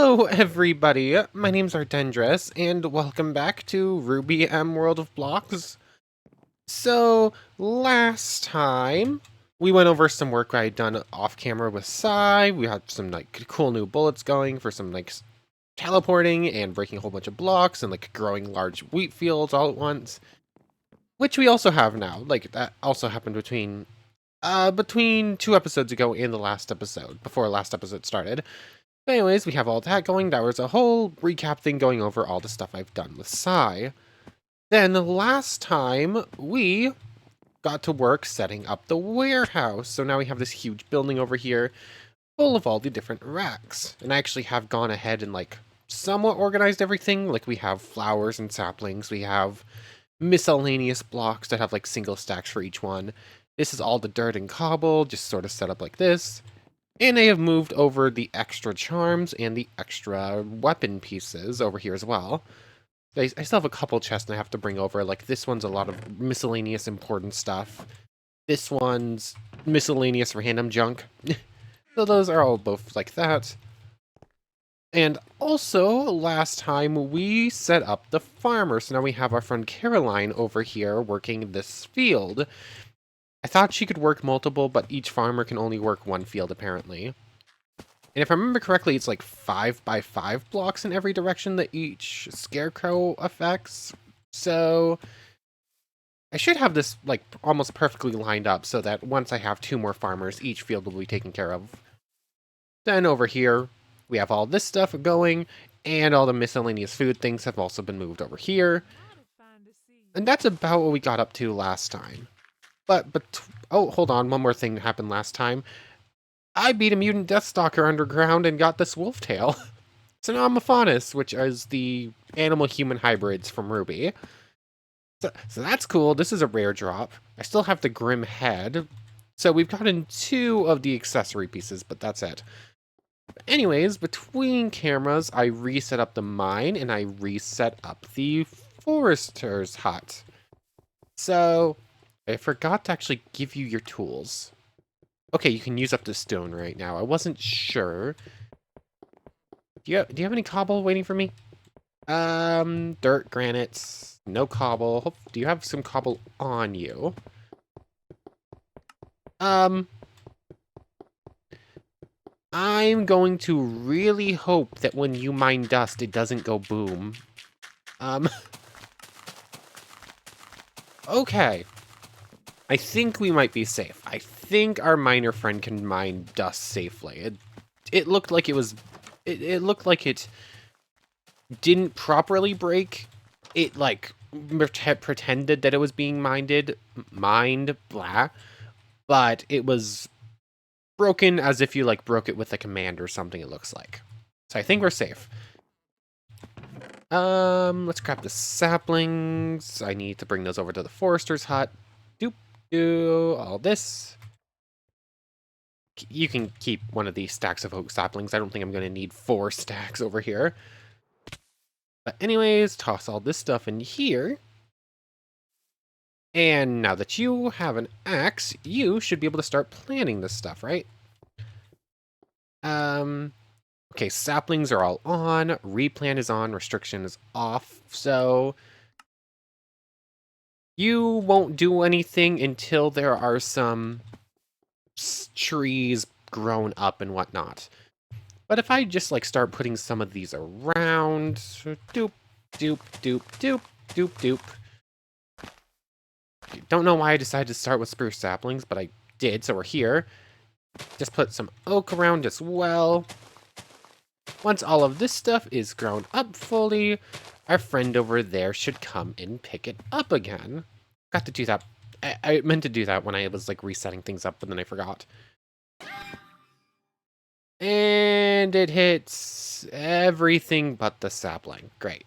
Hello, everybody. My name's Ardendris, and welcome back to RWBYM World of Blocks. So, last time, we went over some work I had done off camera with Sai. We had some, cool new bullets going for some, teleporting and breaking a whole bunch of blocks and, growing large wheat fields all at once. Which we also have now. That also happened between 2 episodes ago and the last episode, before last episode started. But anyways, we have all that going. That was a whole recap thing going over all the stuff I've done with Sai. Then the last time, we got to work setting up the warehouse. So now we have this huge building over here full of all the different racks. And I actually have gone ahead and somewhat organized everything. We have flowers and saplings. We have miscellaneous blocks that have single stacks for each one. This is all the dirt and cobble, just sort of set up like this. And I have moved over the extra charms and the extra weapon pieces over here as well. I still have a couple chests I have to bring over. This one's a lot of miscellaneous important stuff. This one's miscellaneous random junk. So those are all both like that. And also, last time we set up the farmer. So now we have our friend Caroline over here working this field. I thought she could work multiple, but each farmer can only work one field, apparently. And if I remember correctly, it's 5 by 5 blocks in every direction that each scarecrow affects. So I should have this, almost perfectly lined up so that once I have 2 more farmers, each field will be taken care of. Then over here, we have all this stuff going, and all the miscellaneous food things have also been moved over here. And that's about what we got up to last time. But, oh, hold on, one more thing happened last time. I beat a mutant Deathstalker underground and got this wolf tail. So now I'm a Faunus, which is the animal-human hybrids from Ruby. So that's cool. This is a rare drop. I still have the Grimm head. So we've gotten 2 of the accessory pieces, but that's it. Anyways, between cameras, I reset up the mine and I reset up the forester's hut. So I forgot to actually give you your tools. Okay, you can use up the stone right now. I wasn't sure. Do you have any cobble waiting for me? Dirt, granites, no cobble. Do you have some cobble on you? I'm going to really hope that when you mine dust, it doesn't go boom. Okay. I think we might be safe. I think our miner friend can mine dust safely. It looked like it was... It looked like it didn't properly break. It, pretended that it was being mined, blah. But it was broken as if you, broke it with a command or something, it looks like. So I think we're safe. Let's grab the saplings. I need to bring those over to the forester's hut. Do all this. You can keep one of these stacks of oak saplings. I don't think I'm going to need 4 stacks over here. But anyways, toss all this stuff in here. And now that you have an axe, you should be able to start planting this stuff, right? Okay, saplings are all on. Replant is on. Restriction is off. So you won't do anything until there are some trees grown up and whatnot. But if I just start putting some of these around, doop, doop, doop, doop, doop, doop. Don't know why I decided to start with spruce saplings, but I did, so we're here. Just put some oak around as well. Once all of this stuff is grown up fully, our friend over there should come and pick it up again. Got to do that. I meant to do that when I was resetting things up, but then I forgot. And it hits everything but the sapling. Great.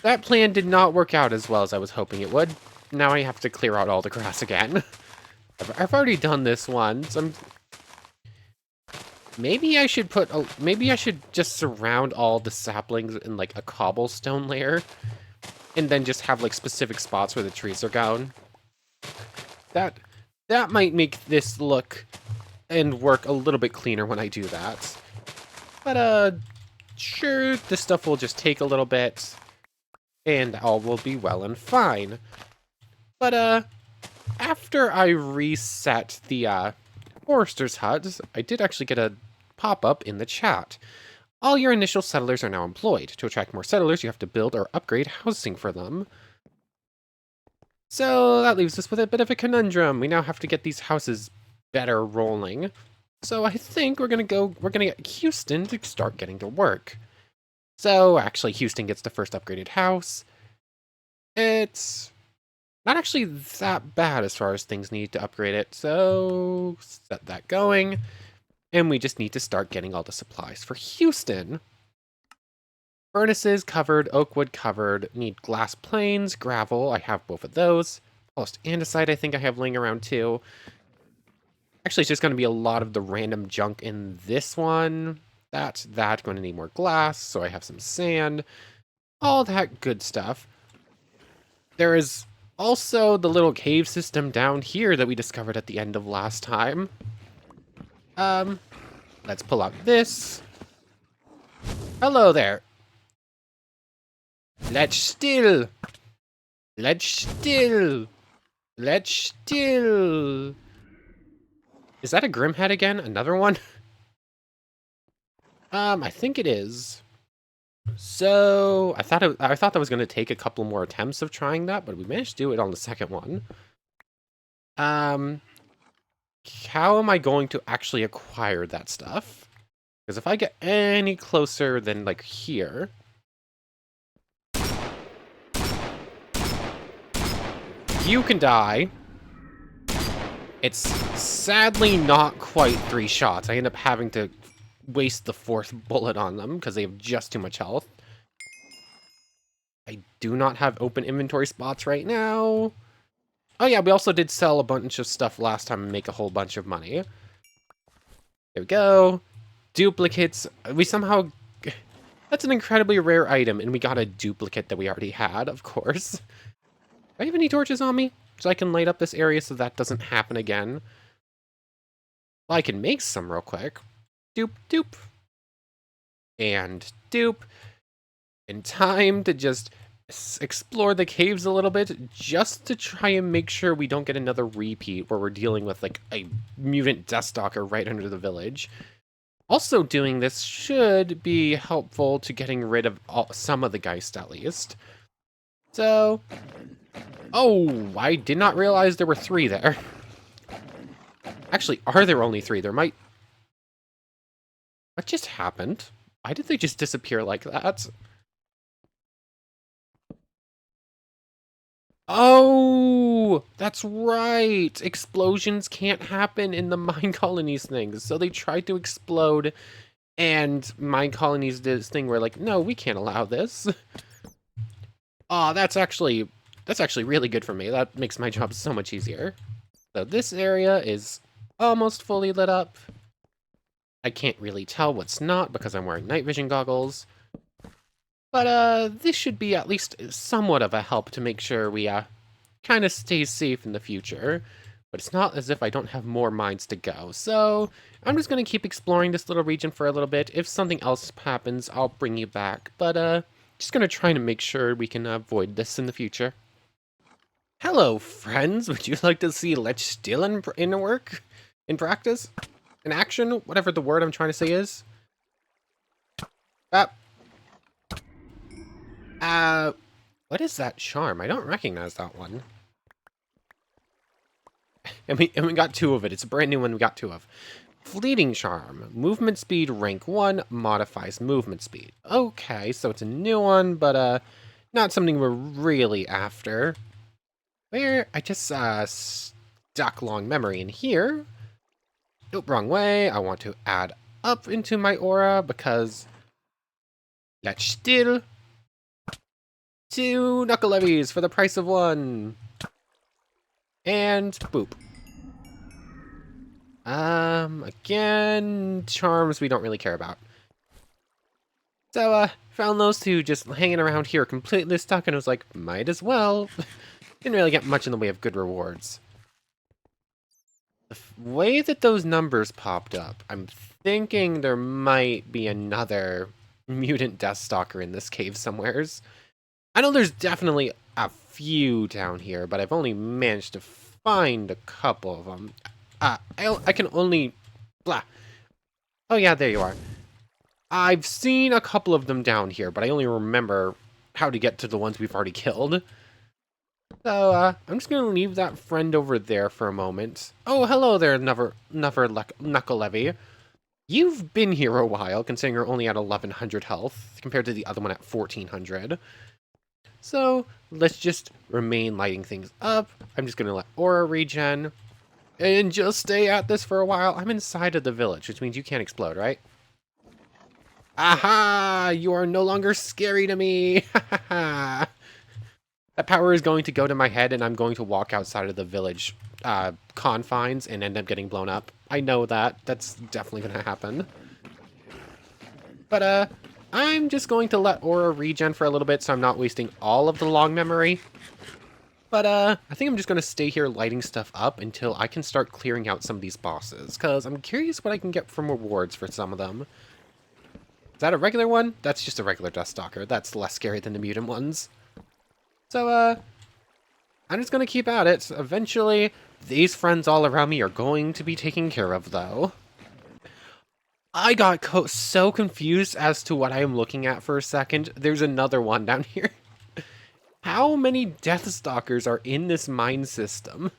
That plan did not work out as well as I was hoping it would. Now I have to clear out all the grass again. I've already done this once. Maybe I should just surround all the saplings in a cobblestone layer. And then just have specific spots where the trees are going. That might make this look and work a little bit cleaner when I do that. But, sure, this stuff will just take a little bit, and all will be well and fine. But, after I reset the, Forester's Hut, I did actually get a pop-up in the chat. All your initial settlers are now employed. To attract more settlers, you have to build or upgrade housing for them. So that leaves us with a bit of a conundrum. We now have to get these houses better rolling. So I think we're gonna get Houston to start getting to work. So actually Houston gets the first upgraded house. It's not actually that bad as far as things need to upgrade it. So set that going. And we just need to start getting all the supplies for Houston. Furnaces covered, oak wood covered, need glass planes, gravel, I have both of those. Polished andesite I think I have laying around too. Actually, it's just going to be a lot of the random junk in this one. That, going to need more glass, so I have some sand. All that good stuff. There is also the little cave system down here that we discovered at the end of last time. Let's pull out this. Hello there. Let's still. Let's still. Let's still. Is that a Grimm head again? Another one? I think it is. So I thought that was going to take a couple more attempts of trying that, but we managed to do it on the second one. How am I going to actually acquire that stuff? Because if I get any closer than like here, you can die. It's sadly not quite 3 shots. I end up having to waste the 4th bullet on them because they have just too much health. I do not have open inventory spots right now. Oh yeah, we also did sell a bunch of stuff last time and make a whole bunch of money. There we go. Duplicates. We somehow... That's an incredibly rare item, and we got a duplicate that we already had, of course. Do I have any torches on me? So I can light up this area so that doesn't happen again. Well, I can make some real quick. Doop, doop. And doop. In time to just explore the caves a little bit, just to try and make sure we don't get another repeat where we're dealing with, like, a mutant Deathstalker right under the village. Also, doing this should be helpful to getting rid of some of the Geist, at least. So... Oh, I did not realize there were 3 there. Actually, are there only 3? There might... What just happened? Why did they just disappear like that? Oh, that's right. Explosions can't happen in the Minecolonies things. So they tried to explode, and Minecolonies did this thing where, like, no, we can't allow this. Oh, that's actually really good for me. That makes my job so much easier. So this area is almost fully lit up. I can't really tell what's not because I'm wearing night vision goggles. But, this should be at least somewhat of a help to make sure we, kind of stay safe in the future. But it's not as if I don't have more mines to go. So, I'm just going to keep exploring this little region for a little bit. If something else happens, I'll bring you back. But, just going to try to make sure we can avoid this in the future. Hello, friends. Would you like to see Let's Still in work? In practice? In action? Whatever the word I'm trying to say is. What is that charm? I don't recognize that one. And we got 2 of it. It's a brand new one we got 2 of. Fleeting charm. Movement speed rank 1 modifies movement speed. Okay, so it's a new one, but not something we're really after. Where I just stuck long memory in here. Nope, wrong way. I want to add up into my aura because let's still 2 knuckle levies for the price of 1. And boop. Again, charms we don't really care about. So, found those 2 just hanging around here completely stuck and was like, might as well. Didn't really get much in the way of good rewards. The way that those numbers popped up, I'm thinking there might be another mutant Deathstalker in this cave somewheres. I know there's definitely a few down here, but I've only managed to find a couple of them. I can only... Blah. Oh yeah, there you are. I've seen a couple of them down here, but I only remember how to get to the ones we've already killed. So, I'm just gonna leave that friend over there for a moment. Oh, hello there, Knuckle Levy. You've been here a while, considering you're only at 1100 health, compared to the other one at 1400. So, let's just remain lighting things up. I'm just gonna let aura regen, and just stay at this for a while. I'm inside of the village, which means you can't explode, right? Aha! You are no longer scary to me! Ha ha! That power is going to go to my head, and I'm going to walk outside of the village confines and end up getting blown up. I know that. That's definitely going to happen. But, I'm just going to let aura regen for a little bit so I'm not wasting all of the long memory. But, I think I'm just going to stay here lighting stuff up until I can start clearing out some of these bosses, because I'm curious what I can get from rewards for some of them. Is that a regular one? That's just a regular Deathstalker. That's less scary than the mutant ones. So, I'm just gonna keep at it. Eventually, these friends all around me are going to be taken care of, though. I got so confused as to what I am looking at for a second. There's another one down here. How many Deathstalkers are in this mine system?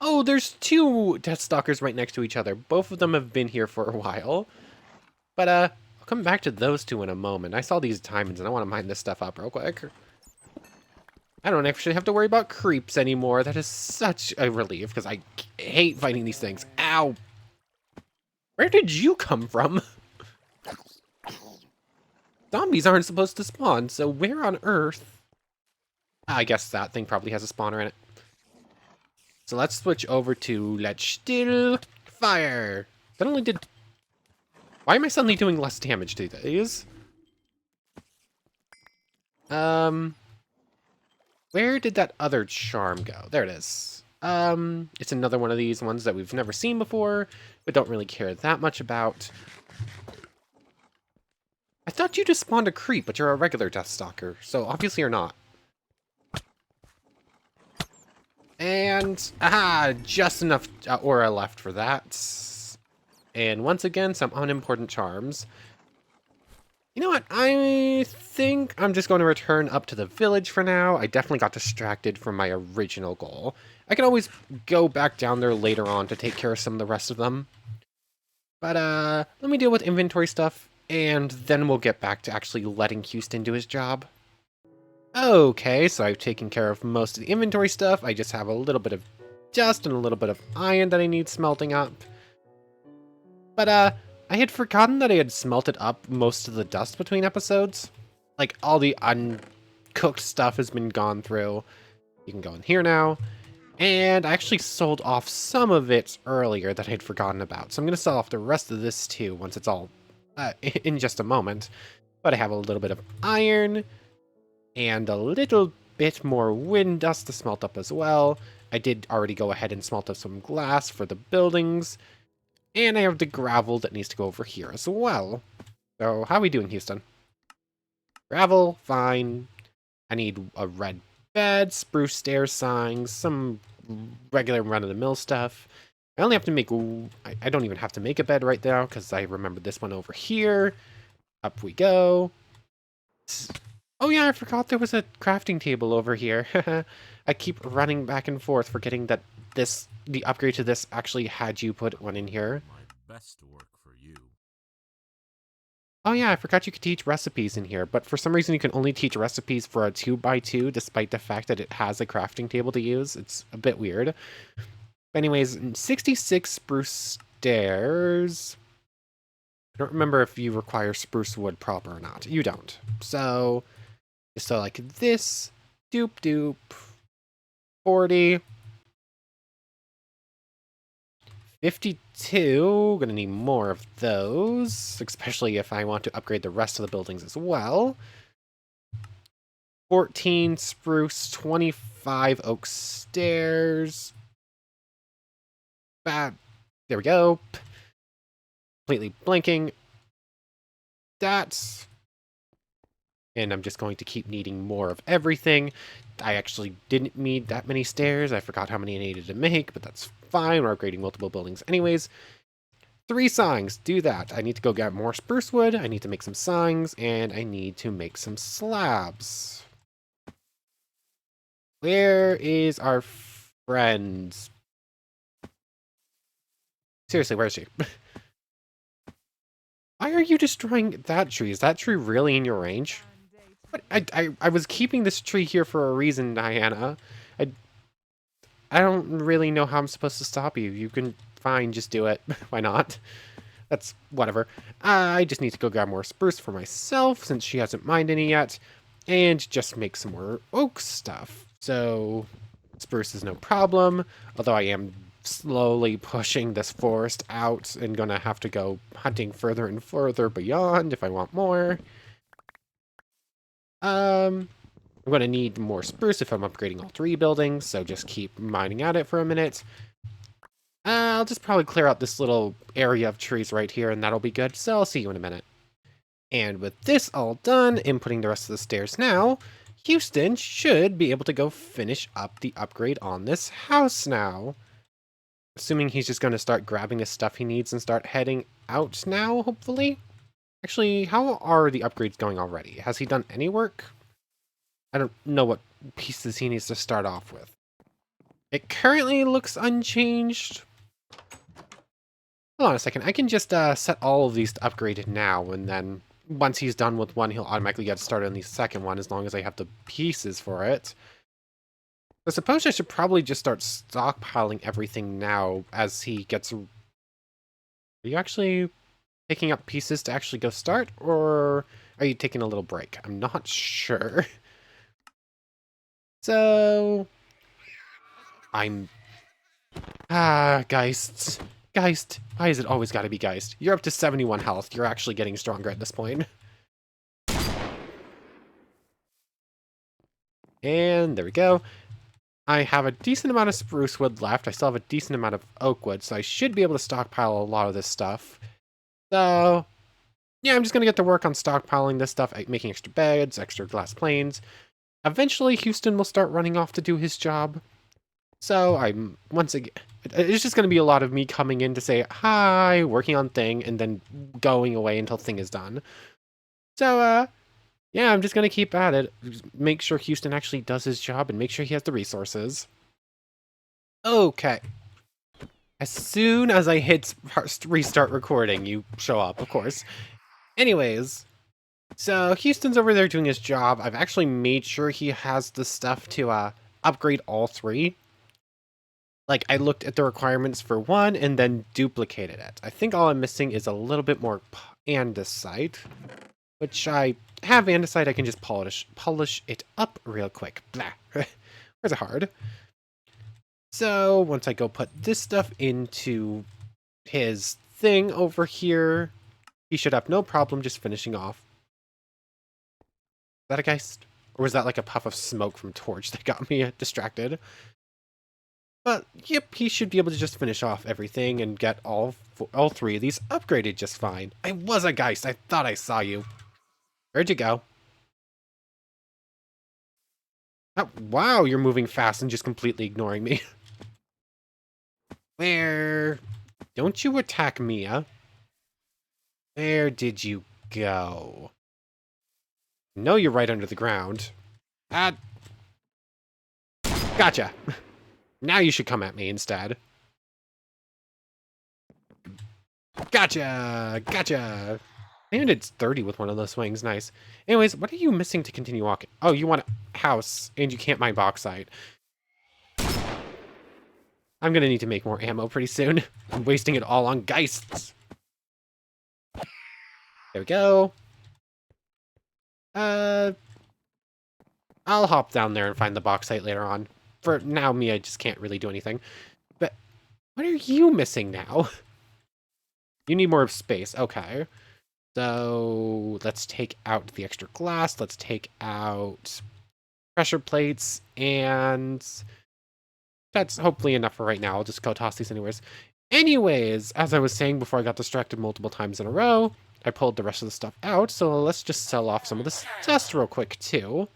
Oh, there's two Deathstalkers right next to each other. Both of them have been here for a while. But, I'll come back to those two in a moment. I saw these diamonds and I want to mine this stuff up real quick. I don't actually have to worry about creeps anymore. That is such a relief, because I hate fighting these things. Ow! Where did you come from? Zombies aren't supposed to spawn, so where on earth? I guess that thing probably has a spawner in it. So let's switch over to Let's Still Fire. That only did... Why am I suddenly doing less damage to these? Where did that other charm go? There it is. It's another one of these ones that we've never seen before, but don't really care that much about. I thought you just spawned a creep, but you're a regular Deathstalker, so obviously you're not. And, aha, just enough aura left for that. And once again, some unimportant charms. You know what? I think I'm just going to return up to the village for now. I definitely got distracted from my original goal. I can always go back down there later on to take care of some of the rest of them. But, let me deal with inventory stuff, and then we'll get back to actually letting Houston do his job. Okay, so I've taken care of most of the inventory stuff. I just have a little bit of dust and a little bit of iron that I need smelting up. But, I had forgotten that I had smelted up most of the dust between episodes. Like, all the uncooked stuff has been gone through. You can go in here now. And I actually sold off some of it earlier that I'd forgotten about. So I'm going to sell off the rest of this too once it's all in just a moment. But I have a little bit of iron and a little bit more wind dust to smelt up as well. I did already go ahead and smelt up some glass for the buildings. And I have the gravel that needs to go over here as well. So, how are we doing, Houston? Gravel, fine. I need a red bed, spruce stair signs, some regular run-of-the-mill stuff. I only have to make... I don't even have to make a bed right now, because I remember this one over here. Up we go. Oh yeah, I forgot there was a crafting table over here. I keep running back and forth, forgetting that the upgrade to this actually had you put one in here. My best work for you. Oh yeah, I forgot you could teach recipes in here, but for some reason you can only teach recipes for a 2x2 despite the fact that it has a crafting table to use. It's a bit weird. But anyways, 66 spruce stairs. I don't remember if you require spruce wood proper or not. You don't. So, like this, doop doop, 40. 52, gonna need more of those, especially if I want to upgrade the rest of the buildings as well. 14 spruce, 25 oak stairs. There we go. Completely blanking. That. And I'm just going to keep needing more of everything. I actually didn't need that many stairs. I forgot how many I needed to make, but that's fine. We're upgrading multiple buildings anyways. 3 signs. Do that. I need to go get more spruce wood. I need to make some signs, and I need to make some slabs. Where is our friend? Seriously, where is she? Why are you destroying that tree? Is that tree really in your range? What? I was keeping this tree here for a reason, Diana. I I don't really know how I'm supposed to stop you. You can fine, just do it. Why not? That's whatever. I just need to go grab more spruce for myself since she hasn't mined any yet, and just make some more oak stuff. So spruce is no problem, although I am slowly pushing this forest out and gonna have to go hunting further and further beyond if I want more. I'm gonna need more spruce if I'm upgrading all 3 buildings, so just keep mining at it for a minute. I'll just probably clear out this little area of trees right here, and that'll be good, so I'll see you in a minute. And with this all done, inputting the rest of the stairs now, Houston should be able to go finish up the upgrade on this house now. Assuming he's just going to start grabbing the stuff he needs and start heading out now, hopefully? Actually, how are the upgrades going already? Has he done any work? I don't know what pieces he needs to start off with. It currently looks unchanged. Hold on a second. I can just set all of these to upgrade now, and then once he's done with one, he'll automatically get started on the second one as long as I have the pieces for it. I suppose I should probably just start stockpiling everything now as he gets... Are you actually picking up pieces to actually go start, or are you taking a little break? I'm not sure. So... Geists. Geist. Why is it always gotta be Geist? You're up to 71 health. You're actually getting stronger at this point. And there we go. I have a decent amount of spruce wood left. I still have a decent amount of oak wood, so I should be able to stockpile a lot of this stuff. So, yeah, I'm just gonna get to work on stockpiling this stuff, making extra beds, extra glass planes. Eventually, Houston will start running off to do his job. So I'm, once again, it's just going to be a lot of me coming in to say, hi, working on thing, and then going away until thing is done. So, yeah, I'm just going to keep at it. Make sure Houston actually does his job and make sure he has the resources. Okay. As soon as I hit restart recording, you show up, of course. Anyways, so Houston's over there doing his job. I've actually made sure he has the stuff to upgrade all 3. Like, I looked at the requirements for 1 and then duplicated it. I think all I'm missing is a little bit more andesite, which I have andesite. I can just polish it up real quick. Blah. Where's it hard? So once I go put this stuff into his thing over here, he should have no problem just finishing off. Is that a Geist? Or was that like a puff of smoke from torch that got me distracted? But, yep, he should be able to just finish off everything and get all 3 of these upgraded just fine. I was a Geist. I thought I saw you. Where'd you go? Oh, wow, you're moving fast and just completely ignoring me. Where? Don't you attack Mia. Where did you go? No, you're right under the ground. Gotcha. Now you should come at me instead. Gotcha! Gotcha! And it's 30 with one of those swings. Nice. Anyways, what are you missing to continue walking? Oh, you want a house, and you can't mine bauxite. I'm gonna need to make more ammo pretty soon. I'm wasting it all on Geists. There we go. I'll hop down there and find the bauxite later on. For now, Mia just can't really do anything. But what are you missing now? You need more space. Okay. So let's take out the extra glass. Let's take out pressure plates, and that's hopefully enough for right now. I'll just go toss these anyways. Anyways, as I was saying before I got distracted multiple times in a row, I pulled the rest of the stuff out, so let's just sell off some of this dust real quick, too.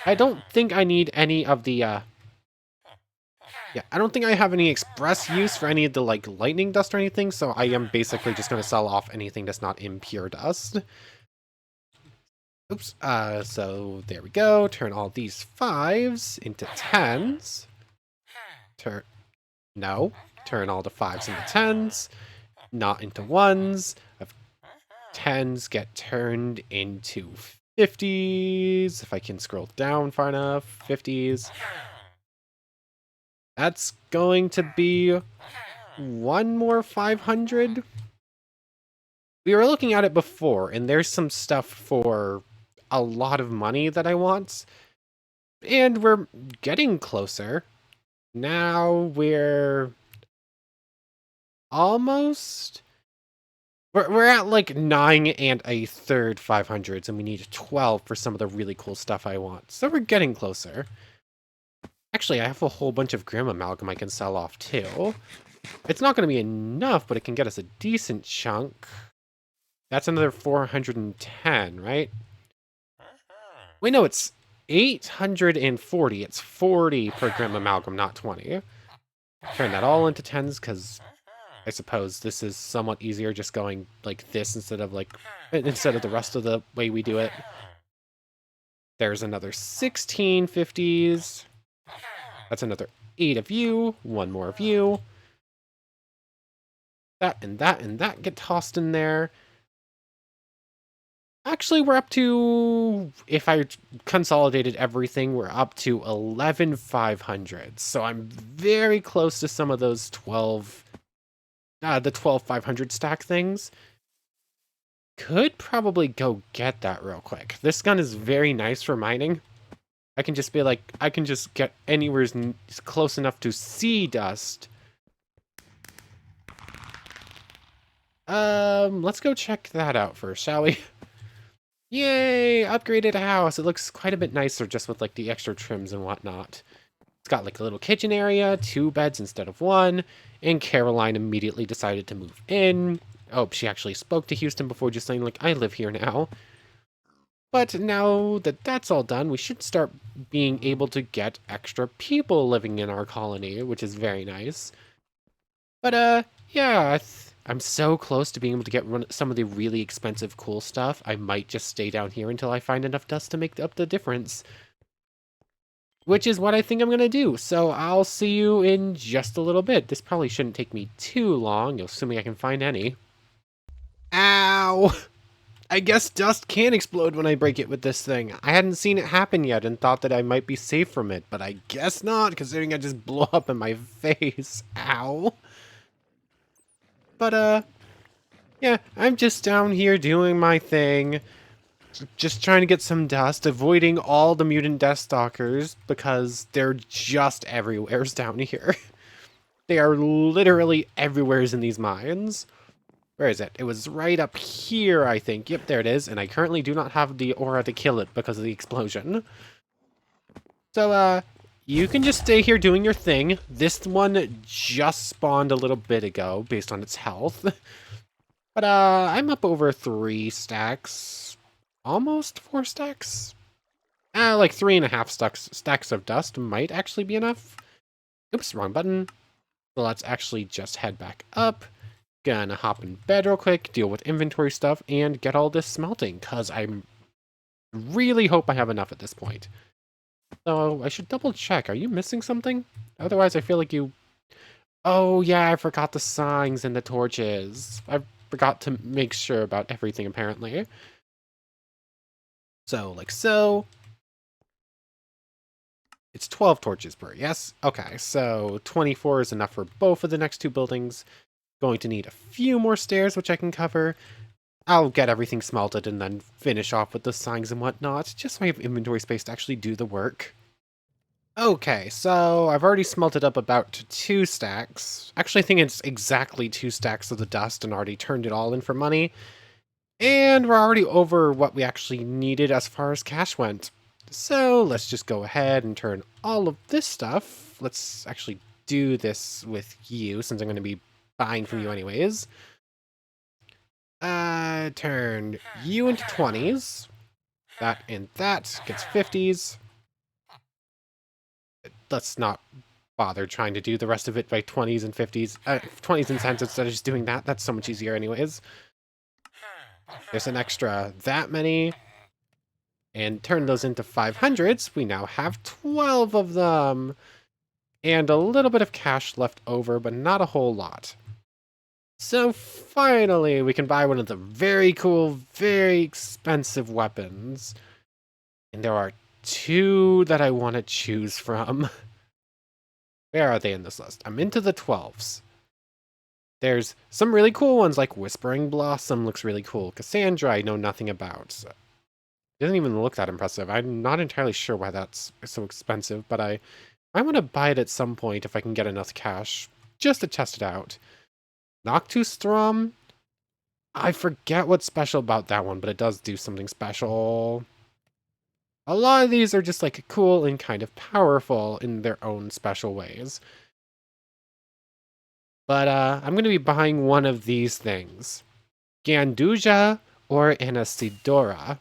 I don't think I need any of the, yeah, I don't think I have any express use for any of the, like, lightning dust or anything, so I am basically just going to sell off anything that's not impure dust. Oops, so there we go. Turn all these 5s into 10s. No. Turn all the 5s into 10s. Not into 1s. 10s get turned into 50s. If I can scroll down far enough. 50s. That's going to be one more 500. We were looking at it before, and there's some stuff for a lot of money that I want. And we're getting closer. Now we're almost... We're at like 9 1/3 500s, and we need 12 for some of the really cool stuff I want. So we're getting closer. Actually, I have a whole bunch of Grimm amalgam I can sell off too. It's not going to be enough, but it can get us a decent chunk. That's another 410, right? Wait, no, it's 840. It's 40 per Grimm amalgam, not 20. Turn that all into 10s, because I suppose this is somewhat easier just going like this instead of the rest of the way we do it. There's another 16 50s. That's another 8 of you, 1 more of you. That and that and that get tossed in there. Actually, we're up to, if I consolidated everything, we're up to 11 500s. So I'm very close to some of those 12 500 stack things. Could probably go get that real quick. This gun is very nice for mining. I can just be like, I can just get anywhere close enough to see dust. Let's go check that out first, shall we? Yay! Upgraded house. It looks quite a bit nicer just with like the extra trims and whatnot. It's got like a little kitchen area, 2 beds instead of 1, and Caroline immediately decided to move in. Oh, she actually spoke to Houston before just saying like, I live here now. But now that that's all done, we should start being able to get extra people living in our colony, which is very nice. But yeah, I'm so close to being able to get some of the really expensive cool stuff. I might just stay down here until I find enough dust to make up the difference. Which is what I think I'm going to do. So I'll see you in just a little bit. This probably shouldn't take me too long, assuming I can find any. Ow! I guess dust can explode when I break it with this thing. I hadn't seen it happen yet and thought that I might be safe from it, but I guess not, considering I just blew up in my face. Ow. But, yeah, I'm just down here doing my thing. Just trying to get some dust, avoiding all the mutant death stalkers, because they're just everywhere down here. They are literally everywhere in these mines. Where is it? It was right up here, I think. Yep, there it is. And I currently do not have the aura to kill it because of the explosion. So, you can just stay here doing your thing. This one just spawned a little bit ago, based on its health. But, I'm up over 3 stacks. Almost 4 stacks? Like 3.5 stacks of dust might actually be enough. Oops, wrong button. So let's actually just head back up. Gonna hop in bed real quick, deal with inventory stuff, and get all this smelting, because I really hope I have enough at this point. So I should double check. Are you missing something? Otherwise, I feel like you... Oh, yeah, I forgot the signs and the torches. I forgot to make sure about everything, apparently. So, like so. It's 12 torches per, yes? Okay, so 24 is enough for both of the next 2 buildings. Going to need a few more stairs, which I can cover. I'll get everything smelted and then finish off with the signs and whatnot, just so I have inventory space to actually do the work. Okay, so I've already smelted up about 2 stacks. Actually, I think it's exactly 2 stacks of the dust and already turned it all in for money. And we're already over what we actually needed as far as cash went. So let's just go ahead and turn all of this stuff. Let's actually do this with you, since I'm going to be buying from you anyways. Turn you into 20s. That and that gets 50s. Let's not bother trying to do the rest of it by 20s and 50s. 20s and cents instead of just doing that. That's so much easier anyways. There's an extra that many. And turn those into 500s. We now have 12 of them. And a little bit of cash left over, but not a whole lot. So finally, we can buy one of the very cool, very expensive weapons. And there are 2 that I want to choose from. Where are they in this list? I'm into the 12s. There's some really cool ones, like Whispering Blossom looks really cool. Cassandra, I know nothing about. It doesn't even look that impressive. I'm not entirely sure why that's so expensive, but I want to buy it at some point if I can get enough cash, just to test it out. Noctus Thrum? I forget what's special about that one, but it does do something special. A lot of these are just like cool and kind of powerful in their own special ways. But I'm going to be buying one of these things. Ganduja or Anasidora.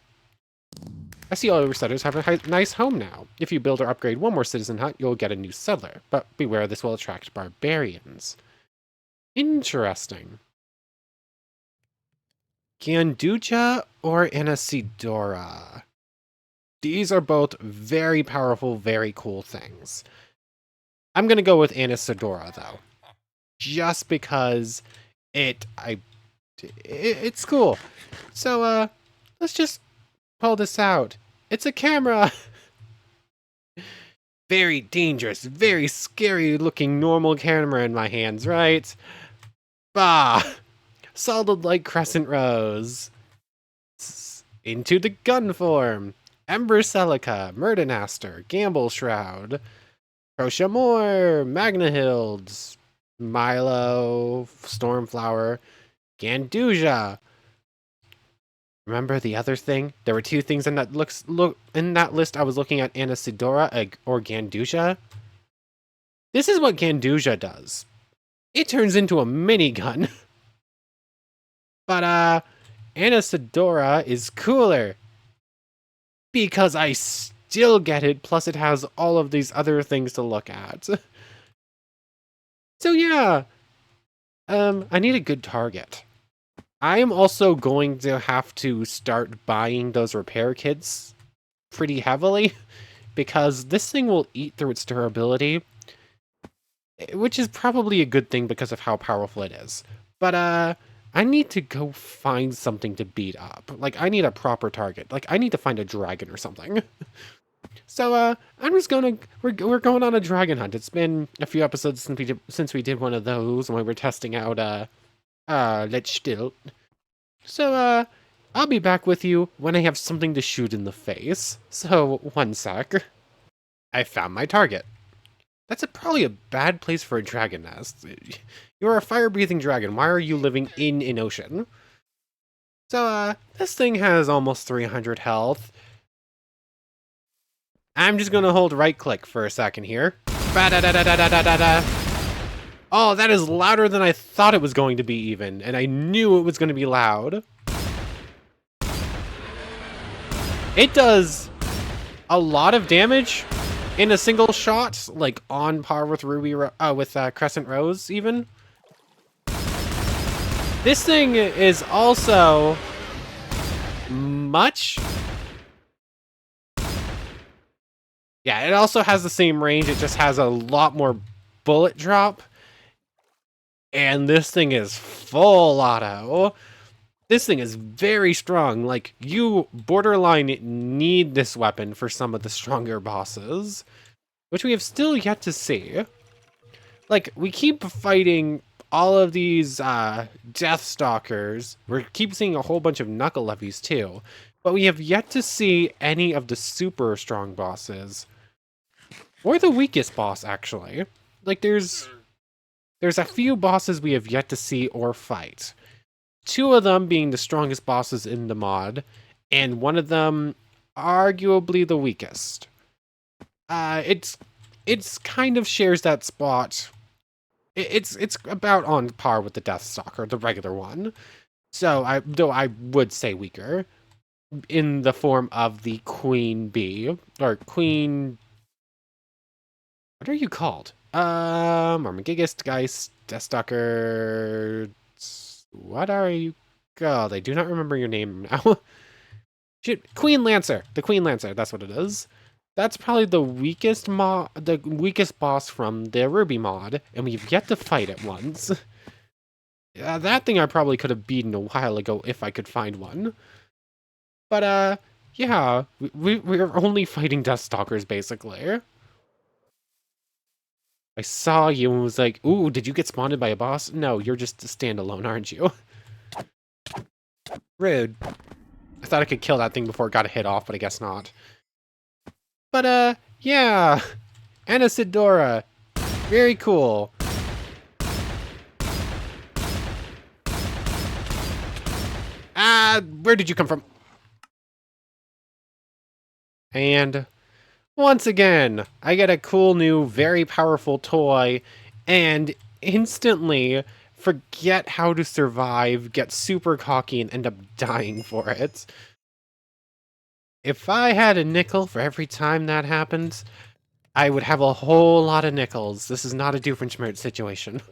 I see all your settlers have a nice home now. If you build or upgrade one more citizen hut, you'll get a new settler. But beware, this will attract barbarians. Interesting. Ganduja or Anasidora? These are both very powerful, very cool things. I'm going to go with Anasidora, though. Just because it's cool. So, let's just pull this out. It's a camera! Very dangerous, very scary looking normal camera in my hands, right? Bah! Solid like Crescent Rose. Into the gun form. Ember Celica, Murdenaster, Gamble Shroud, Proshamore, Magnahild, Milo, Stormflower, Ganduja. Remember the other thing? There were 2 things in that in that list I was looking at, Anasidora or Ganduja. This is what Ganduja does. It turns into a minigun. But Anasidora is cooler. Because I still get it, plus it has all of these other things to look at. So yeah, I need a good target. I am also going to have to start buying those repair kits pretty heavily, because this thing will eat through its durability, which is probably a good thing because of how powerful it is. But I need to go find something to beat up. Like, I need a proper target. Like, I need to find a dragon or something. So, I'm just we're going on a dragon hunt. It's been a few episodes since we did one of those when we were testing out, Let's Still. So, I'll be back with you when I have something to shoot in the face. So, one sec. I found my target. That's probably a bad place for a dragon nest. You're a fire-breathing dragon. Why are you living in an ocean? So, this thing has almost 300 health. I'm just gonna hold right-click for a second here. Ba-da-da-da-da-da-da-da. Oh, that is louder than I thought it was going to be even, and I knew it was going to be loud. It does a lot of damage in a single shot, like on par with Crescent Rose even. This thing is also much... Yeah, it also has the same range, it just has a lot more bullet drop. And this thing is full auto. This thing is very strong. Like, you borderline need this weapon for some of the stronger bosses, which we have still yet to see. Like, we keep fighting all of these Deathstalkers. We keep seeing a whole bunch of Knuckle Levies too, but we have yet to see any of the super strong bosses. Or the weakest boss, actually. Like, there's a few bosses we have yet to see or fight. 2 of them being the strongest bosses in the mod, and one of them arguably the weakest. It's it's kind of shares that spot. It's about on par with the Deathstalker, the regular one. So I would say weaker in the form of the Queen Bee or Queen. What are you called? Armagigas, Geist, Deathstalker. What are you called? I do not remember your name now. Shoot, Queen Lancer. The Queen Lancer. That's what it is. That's probably the weakest boss from the Ruby mod, and we've yet to fight it once. That thing I probably could have beaten a while ago if I could find one. But yeah, we're only fighting Deathstalkers basically. I saw you and was like, ooh, did you get spawned by a boss? No, you're just a standalone, aren't you? Rude. I thought I could kill that thing before it got a hit off, but I guess not. But yeah. Anasidora. Very cool. Where did you come from? And once again, I get a cool new, very powerful toy, and instantly forget how to survive, get super cocky, and end up dying for it. If I had a nickel for every time that happens, I would have a whole lot of nickels. This is not a Doofenshmirtz situation.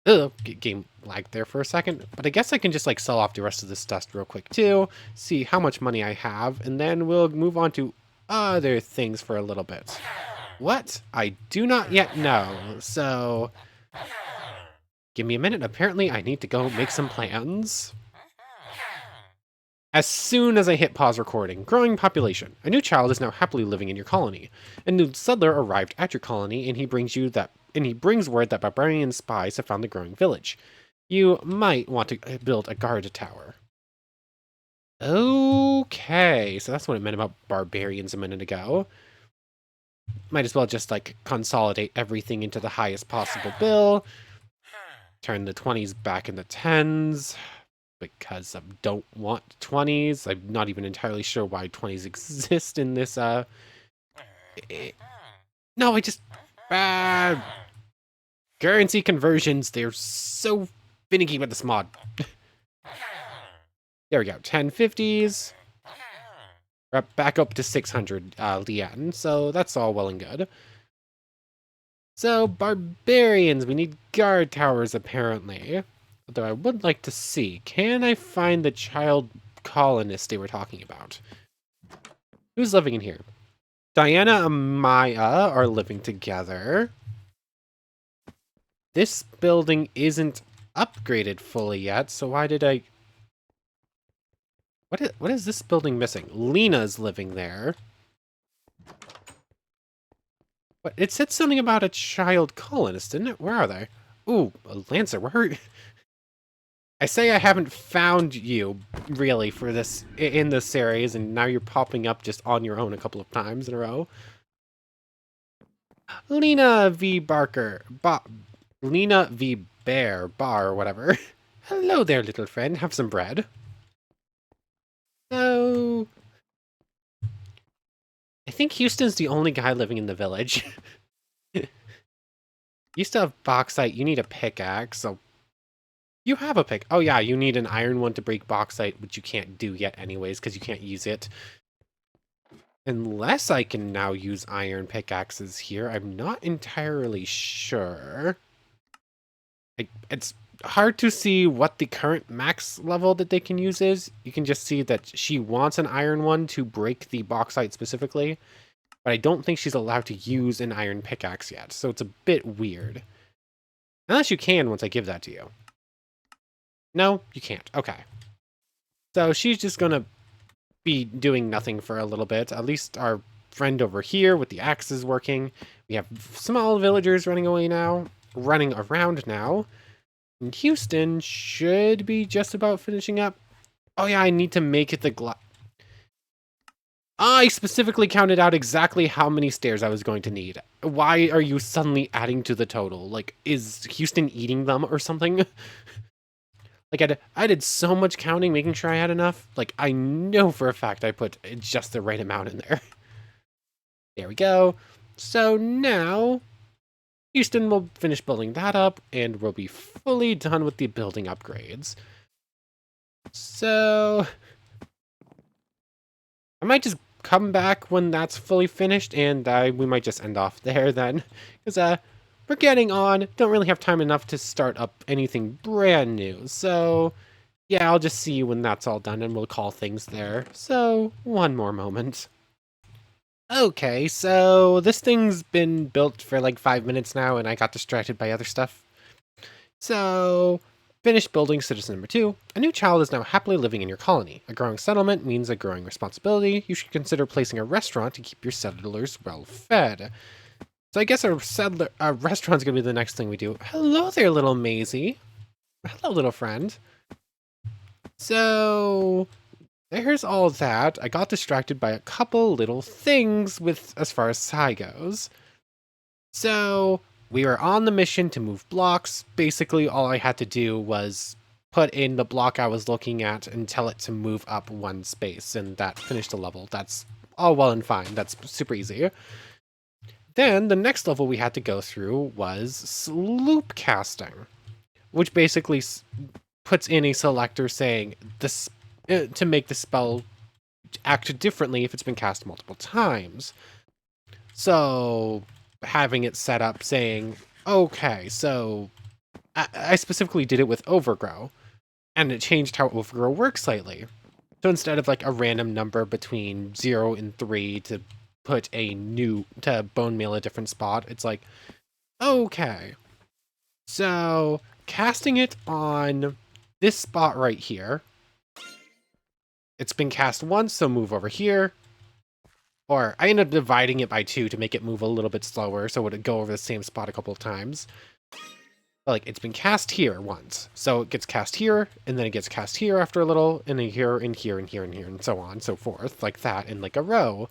Ugh, game lagged there for a second, but I guess I can just like sell off the rest of this dust real quick too, see how much money I have, and then we'll move on to other things for a little bit. What? I do not yet know, so give me a minute. Apparently I need to go make some plans. As soon as I hit pause recording, growing population. A new child is now happily living in your colony. A new settler arrived at your colony, and he brings word that barbarian spies have found the growing village. You might want to build a guard tower. Okay, so that's what it meant about barbarians a minute ago. Might as well just like consolidate everything into the highest possible bill. Turn the 20s back into 10s. Because I don't want 20s. I'm not even entirely sure why 20s exist in this, No, I just... currency conversions, they're so finicky with this mod. There we go, 1050s. We're back up to 600 lien, so that's all well and good. So, barbarians, we need guard towers, apparently. Although I would like to see, can I find the child colonist they were talking about? Who's living in here? Diana and Maya are living together. This building isn't upgraded fully yet, so why did I... What is this building missing? Lena's living there. But it said something about a child colonist, didn't it? Where are they? Ooh, Lancer, where are you? I say I haven't found you, really, for this in this series, and now you're popping up just on your own a couple of times in a row. Lena V. Barker. Lena V. Bear. Bar, or whatever. Hello there, little friend. Have some bread. So... I think Houston's the only guy living in the village. You still have bauxite. You need a pickaxe, so... You have a pick. Oh yeah, you need an iron one to break bauxite, which you can't do yet anyways, because you can't use it. Unless I can now use iron pickaxes here. I'm not entirely sure. It's hard to see what the current max level that they can use is. You can just see that she wants an iron one to break the bauxite specifically, but I don't think she's allowed to use an iron pickaxe yet, so it's a bit weird. Unless you can once I give that to you. No, you can't. Okay. So she's just gonna be doing nothing for a little bit. At least our friend over here with the axe is working. We have small villagers running around now. And Houston should be just about finishing up. Oh yeah, I need to make it the I specifically counted out exactly how many stairs I was going to need. Why are you suddenly adding to the total? Like, is Houston eating them or something? Like, I did so much counting, making sure I had enough. Like, I know for a fact I put just the right amount in there. There we go. So now Houston will finish building that up, and we'll be fully done with the building upgrades. So I might just come back when that's fully finished, and we might just end off there then, because we're getting on. Don't really have time enough to start up anything brand new. So yeah, I'll just see you when that's all done, and we'll call things there. So one more moment. Okay, so this thing's been built for like 5 minutes now, and I got distracted by other stuff. So, finished building citizen number 2. A new child is now happily living in your colony. A growing settlement means a growing responsibility. You should consider placing a restaurant to keep your settlers well fed. So I guess a restaurant's gonna be the next thing we do. Hello there, little Maisie. Hello, little friend. So, there's all that. I got distracted by a couple little things with as far as Psy goes. So we were on the mission to move blocks. Basically, all I had to do was put in the block I was looking at and tell it to move up one space, and that finished the level. That's all well and fine. That's super easy. Then the next level we had to go through was sloop casting, which basically puts in a selector saying this to make the spell act differently if it's been cast multiple times. So having it set up saying, okay, so I specifically did it with overgrow, and it changed how overgrow works slightly. So instead of like a random number between 0 and 3 to put to bone meal a different spot, it's like, okay, so casting it on this spot right here, it's been cast once, so move over here. Or I ended up dividing it by 2 to make it move a little bit slower, so it would go over the same spot a couple of times. But like, it's been cast here once, so it gets cast here, and then it gets cast here after a little, and then here, and here, and here, and here, and so on, so forth, like that, in like a row.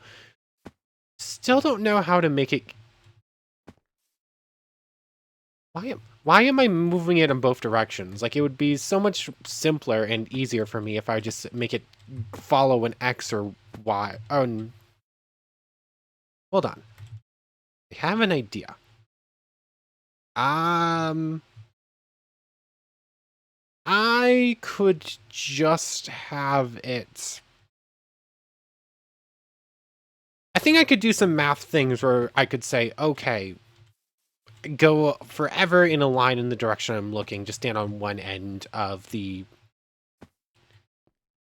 Still don't know how to make it... Why am I moving it in both directions? Like, it would be so much simpler and easier for me if I just make it follow an X or Y. Oh, hold on. I have an idea. I could just have it... I think I could do some math things where I could say, okay, go forever in a line in the direction I'm looking, just stand on one end of the...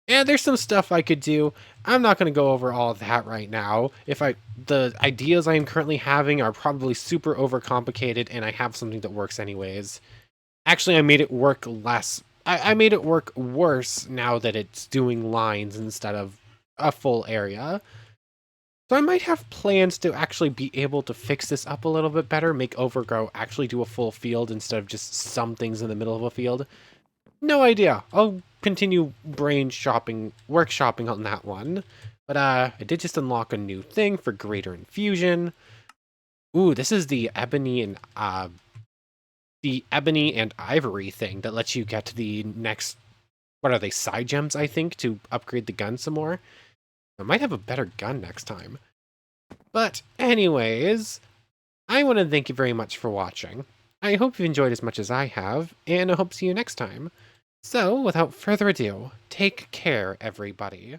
Yeah, there's some stuff I could do. I'm not going to go over all of that right now. The ideas I'm currently having are probably super overcomplicated, and I have something that works anyways. Actually, I made it work less. I made it work worse now that it's doing lines instead of a full area. So I might have plans to actually be able to fix this up a little bit better, make Overgrow actually do a full field instead of just some things in the middle of a field. No idea. I'll continue workshopping on that one. But I did just unlock a new thing for greater infusion. Ooh, this is the ebony and ivory thing that lets you get to the next, what are they, side gems, I think, to upgrade the gun some more. I might have a better gun next time. But anyways, I want to thank you very much for watching. I hope you enjoyed as much as I have, and I hope to see you next time. So, without further ado, take care, everybody.